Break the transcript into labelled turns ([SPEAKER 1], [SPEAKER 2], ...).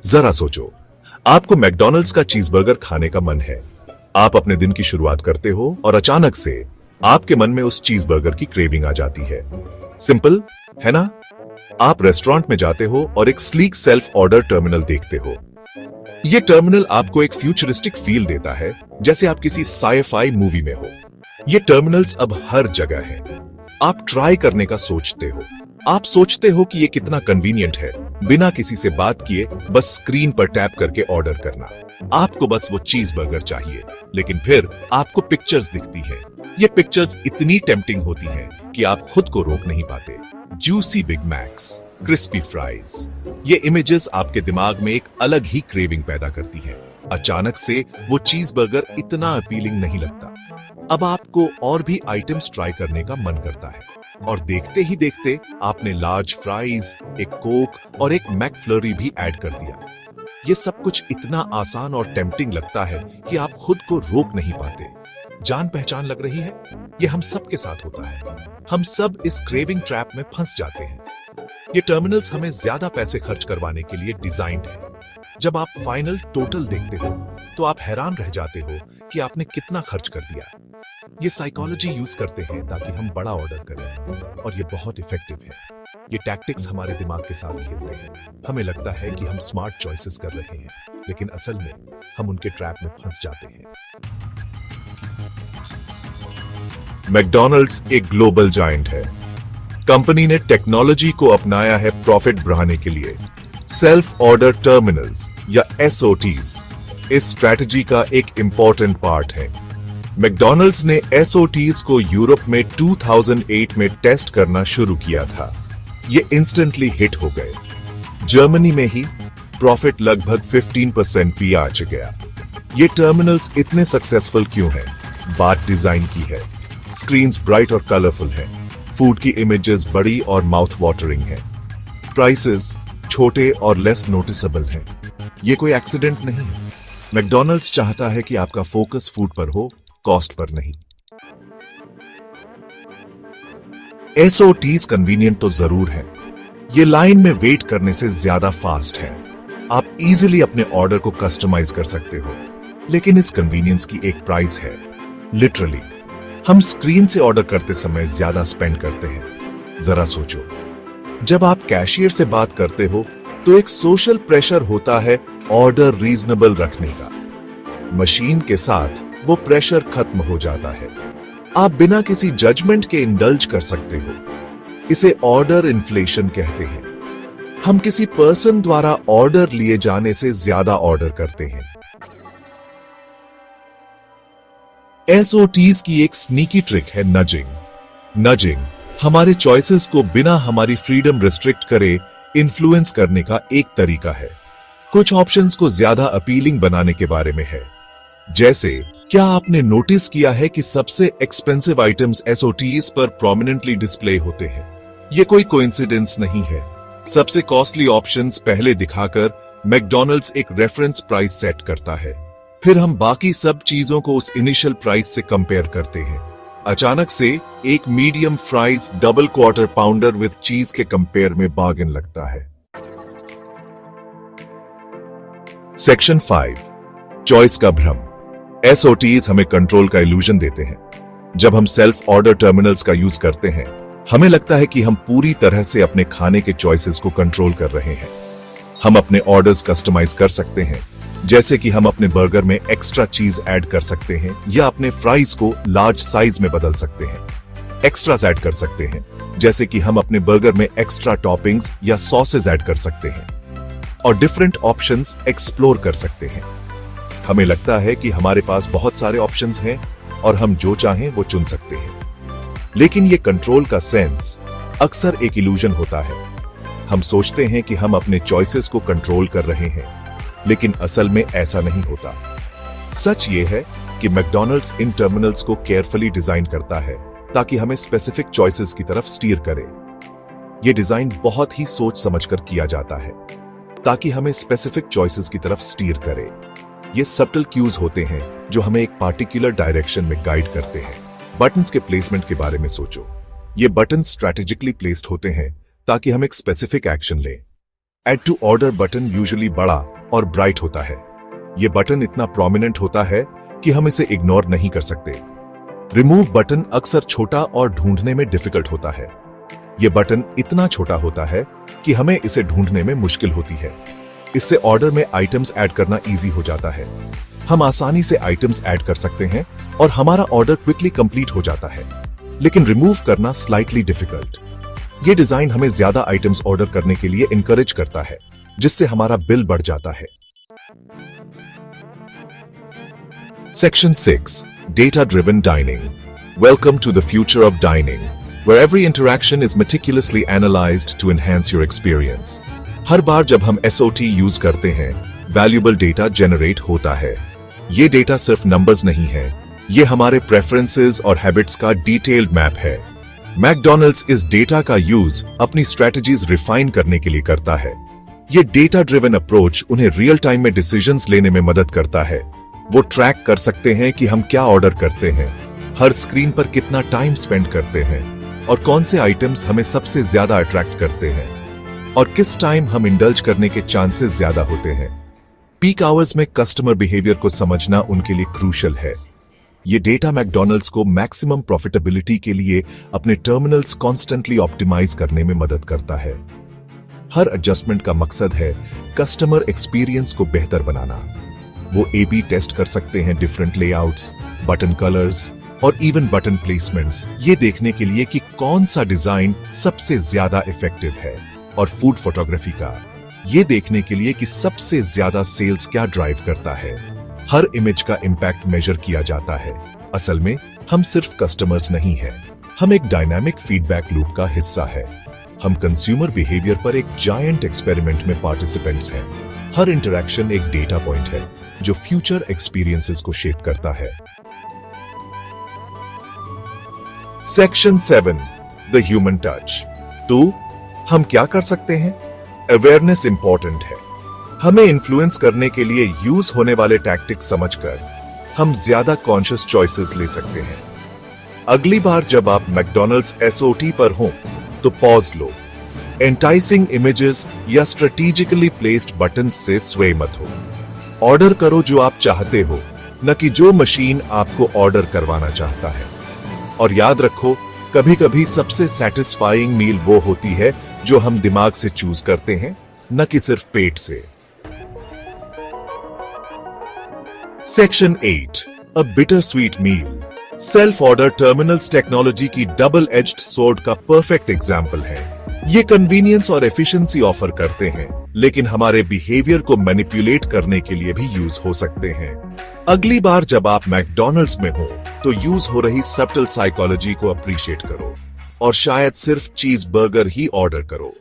[SPEAKER 1] जरा सोचो, आपको मैकडॉनल्ड्स का चीजबर्गर खाने का मन है। आप अपने दिन की शुरुआत करते हो और अचानक से आपके मन में उस चीजबर्गर की क्रेविंग आ जाती है। सिंपल है ना? आप रेस्टोरेंट में जाते हो और एक स्लीक सेल्फ ऑर्डर टर्मिनल देखते हो। यह टर्मिनल आपको एक फ्यूचरिस्टिक फील देता है, जैसे आप किसी साइ-फाई मूवी में हो। ये टर्मिनल्स अब हर जगह है। आप ट्राई करने का सोचते हो। आप सोचते हो कि ये कितना कन्वीनियंट है, बिना किसी से बात किए बस स्क्रीन पर टैप करके ऑर्डर करना। आपको बस वो चीजबर्गर चाहिए, लेकिन फिर आपको पिक्चर्स दिखती है। ये पिक्चर्स इतनी टेम्पटिंग होती हैं कि आप खुद को रोक नहीं पाते। Juicy big max, crispy fries, ये इमेजेस आपके दिमाग में एक अलग ही क्रेविंग पैदा करती है। अचानक से वो चीजबर्गर इतना अपीलिंग नहीं लगता। अब आपको और भी आइटम्स ट्राई करने का मन करता है, और देखते ही देखते आपने लार्ज फ्राइज, एक कोक और एक मैकफ्लरी भी ऐड कर दिया। ये सब कुछ इतना आसान और टेम्पटिंग लगता है कि आप खुद को रोक नहीं पाते। जान पहचान लग रही है? ये हम सब के साथ होता है। हम सब इस क्रेविंग ट्रैप में फंस जाते हैं। ये टर्मिनल्स हमें ज्यादा पैसे खर्च करवाने के लिए डिजाइन्ड है। जब आप फाइनल टोटल देखते हो तो आप हैरान रह जाते हो कि आपने कितना खर्च कर दिया। ये साइकोलॉजी यूज करते हैं ताकि हम बड़ा ऑर्डर करें, और ये बहुत इफेक्टिव है। ये टैक्टिक्स हमारे दिमाग के साथ खेलते हैं। हमें लगता है कि हम स्मार्ट चॉइसेस कर रहे हैं, लेकिन असल में हम उनके ट्रैप में फंस जाते हैं। मैकडॉनल्ड्स एक ग्लोबल जायंट है। कंपनी ने टेक्नोलॉजी को अपनाया है प्रॉफिट बढ़ाने के लिए। सेल्फ ऑर्डर टर्मिनल्स या एसओटीज इस स्ट्रैटेजी का एक इंपॉर्टेंट पार्ट है। मैकडॉनल्ड्स ने एसओटीज को यूरोप में 2008 में टेस्ट करना शुरू किया था। ये इंस्टेंटली हिट हो गए। जर्मनी में ही प्रॉफिट लगभग 15% भी आ गया। ये टर्मिनल्स इतने सक्सेसफुल क्यों हैं? बात डिजाइन की है। स्क्रीन्स ब्राइट और कलरफुल हैं। फूड की इमेजेस बड़ी और माउथ वाटरिंग है। प्राइसेस छोटे और लेस नोटिसेबल हैं। ये कोई एक्सीडेंट नहीं है। मैकडॉनल्ड्स चाहता है कि आपका फोकस फूड पर हो, कॉस्ट पर नहीं। एसओटीज कन्वीनियंट तो जरूर है। ये लाइन में वेट करने से ज्यादा फास्ट है। आप इजीली अपने ऑर्डर को कस्टमाइज कर सकते हो, लेकिन इस कन्वीनियंस की एक प्राइस है। लिटरली हम स्क्रीन से ऑर्डर करते समय ज्यादा स्पेंड करते हैं। जरा सोचो, जब आप कैशियर से बात करते हो तो एक सोशल प्रेशर होता है ऑर्डर रीजनेबल रखने का। मशीन के साथ वो प्रेशर खत्म हो जाता है। आप बिना किसी जजमेंट के इंडल्ज कर सकते हो। इसे ऑर्डर इन्फ्लेशन कहते हैं। हम किसी पर्सन द्वारा ऑर्डर लिए जाने से ज्यादा ऑर्डर करते हैं। एसओटीज की एक स्नीकी ट्रिक है नजिंग। नजिंग हमारे चॉइसेस को बिना हमारी फ्रीडम रिस्ट्रिक्ट करे इन्फ्लुएंस करने का एक तरीका है। कुछ ऑप्शंस को ज्यादा अपीलिंग बनाने के बारे में है। जैसे, क्या आपने नोटिस किया है कि सबसे एक्सपेंसिव आइटम्स एसओटीज पर प्रोमिनेंटली डिस्प्ले होते हैं? यह कोई कोइंसिडेंस नहीं है। सबसे कॉस्टली ऑप्शंस पहले दिखाकर मैकडॉनल्ड्स एक रेफरेंस प्राइस सेट करता है। फिर हम बाकी सब चीजों को उस इनिशियल प्राइस से कंपेयर करते हैं। अचानक से एक medium fries double quarter pounder with चीज के कंपेयर में बार्गेन लगता है। सेक्शन 5, चॉइस का भ्रम। एसओटीज हमें कंट्रोल का इल्यूजन देते हैं। जब हम सेल्फ ऑर्डर टर्मिनल्स का यूज करते हैं, हमें लगता है कि हम पूरी तरह से अपने खाने के चॉइसेस को कंट्रोल कर रहे हैं। हम अपने ऑर्डर्स कस्टमाइज कर सकते हैं, जैसे कि हम अपने बर्गर में एक्स्ट्रा चीज ऐड कर सकते हैं या अपने फ्राइज को लार्ज साइज में बदल सकते हैं। एक्स्ट्रास ऐड कर सकते हैं, जैसे कि हम अपने बर्गर में एक्स्ट्रा टॉपिंग्स या सॉसेज ऐड कर सकते हैं, और डिफरेंट ऑप्शंस एक्सप्लोर कर सकते हैं। हमें लगता है कि हमारे पास बहुत सारे ऑप्शंस हैं और हम जो चाहें वो चुन सकते हैं। लेकिन ये कंट्रोल का सेंस अक्सर एक इल्यूजन होता है। हम सोचते हैं कि हम अपने चॉइसेस को कंट्रोल कर रहे हैं, लेकिन असल में ऐसा नहीं होता। सच ये है कि मैकडॉनल्ड्स इन टर्मिनल्स को केयरफुली डिजाइन करता है ताकि हमें स्पेसिफिक चॉइसेस की तरफ स्टीयर करे। यह डिजाइन बहुत ही सोच समझकर किया जाता है ताकि हमें स्पेसिफिक चॉइसेस की तरफ स्टीयर करे। ये सब्टल क्यूज होते हैं जो हमें एक पार्टिकुलर डायरेक्शन में गाइड करते हैं। बटन्स के प्लेसमेंट के बारे में सोचो। ये बटन स्ट्रैटेजिकली प्लेस्ड होते हैं ताकि हम एक स्पेसिफिक एक्शन लें। Add to order button usually बड़ा और ब्राइट होता है। ये बटन इतना प्रोमिनेंट होता है कि हम इसे इग्नोर नहीं कर सकते। रिमूव बटन अक्सर छोटा और ढूंढने में डिफिकल्ट होता है। ये बटन इतना छोटा होता है कि हमें इसे ढूंढने में मुश्किल होती है। इससे ऑर्डर में आइटम्स ऐड करना इजी हो जाता है। हम आसानी से आइटम्स ऐड कर सकते हैं और हमारा ऑर्डर क्विकली कंप्लीट हो जाता है। लेकिन रिमूव करना स्लाइटली डिफिकल्ट। ये डिजाइन हमें ज्यादा आइटम्स ऑर्डर करने के लिए इनकरेज करता है, जिससे हमारा बिल बढ़ जाता है। Section 6. Data-driven dining. Welcome to the future of dining, where every interaction is meticulously analyzed to enhance your experience. हर बार जब हम SOT यूज करते हैं, valuable data generate होता है। ये डेटा सिर्फ नंबर्स नहीं है, ये हमारे प्रेफरेंसेस और हैबिट्स का डिटेल्ड मैप है। मैकडॉनल्ड्स इस डेटा का यूज अपनी स्ट्रेटजीज रिफाइन करने के लिए करता है। ये डेटा ड्रिवन अप्रोच उन्हें रियल टाइम में डिसीजंस लेने में मदद करता है। वो ट्रैक कर सकते हैं कि हम क्या ऑर्डर करते हैं, हर स्क्रीन पर कितना टाइम स्पेंड करते हैं और कौन से आइटम्स हमें सबसे ज्यादा अट्रैक्ट करते हैं और किस टाइम हम इंडल्ज करने के चांसेस ज्यादा होते हैं। पीक आवर्स में कस्टमर बिहेवियर को समझना उनके लिए क्रूशियल है। ये डेटा मैकडॉनल्ड्स को मैक्सिमम प्रॉफिटेबिलिटी के लिए अपने टर्मिनल्स कॉन्स्टेंटली ऑप्टिमाइज करने में मदद करता है। हर एडजस्टमेंट का मकसद है कस्टमर एक्सपीरियंस को बेहतर बनाना। वो A/B टेस्ट कर सकते हैं डिफरेंट लेआउट्स, बटन कलर्स और इवन बटन प्लेसमेंट्स, ये देखने के लिए कि कौन सा डिजाइन सबसे ज्यादा इफेक्टिव है, और फूड फोटोग्राफी का ये देखने के लिए कि सबसे ज्यादा सेल्स क्या ड्राइव करता है। हर इमेज का इंपैक्ट मेजर किया जाता है। असल में हम सिर्फ कस्टमर्स नहीं हैं, हम एक डायनामिक फीडबैक लूप का हिस्सा है। हम कंज्यूमर बिहेवियर पर एक जायंट एक्सपेरिमेंट में पार्टिसिपेंट्स हैं। हर इंटरैक्शन एक डेटा पॉइंट है जो फ्यूचर एक्सपीरियंसेस को शेप करता है। सेक्शन 7. The human touch. तो हम क्या कर सकते हैं? अवेयरनेस इंपॉर्टेंट है। हमें इन्फ्लुएंस करने के लिए यूज होने वाले टैक्टिक्स समझकर हम ज्यादा कॉन्शियस चॉइसेस ले सकते हैं। अगली बार जब आप मैकडॉनल्ड्स SOT पर हो तो पॉज लो। एंटाइसिंग इमेजेस या स्ट्रेटेजिकली प्लेस्ड बटन्स से स्वे मत हो। ऑर्डर करो जो आप चाहते हो, न कि जो मशीन आपको ऑर्डर करवाना चाहता है। और याद रखो, कभी कभी सबसे सैटिस्फाइंग मील वो होती है जो हम दिमाग से चूज करते हैं, न कि सिर्फ पेट से। Section 8. A bitter sweet meal. Self order terminals technology की डबल एज्ड सोर्ड का परफेक्ट एग्जाम्पल है। ये कन्वीनियंस और एफिशिएंसी ऑफर करते हैं, लेकिन हमारे बिहेवियर को मैनिपुलेट करने के लिए भी यूज हो सकते हैं। अगली बार जब आप मैकडॉनल्ड्स में हो तो यूज हो रही सब्टल साइकोलॉजी को अप्रिशिएट करो और शायद सिर्फ चीज बर्गर ही ऑर्डर करो।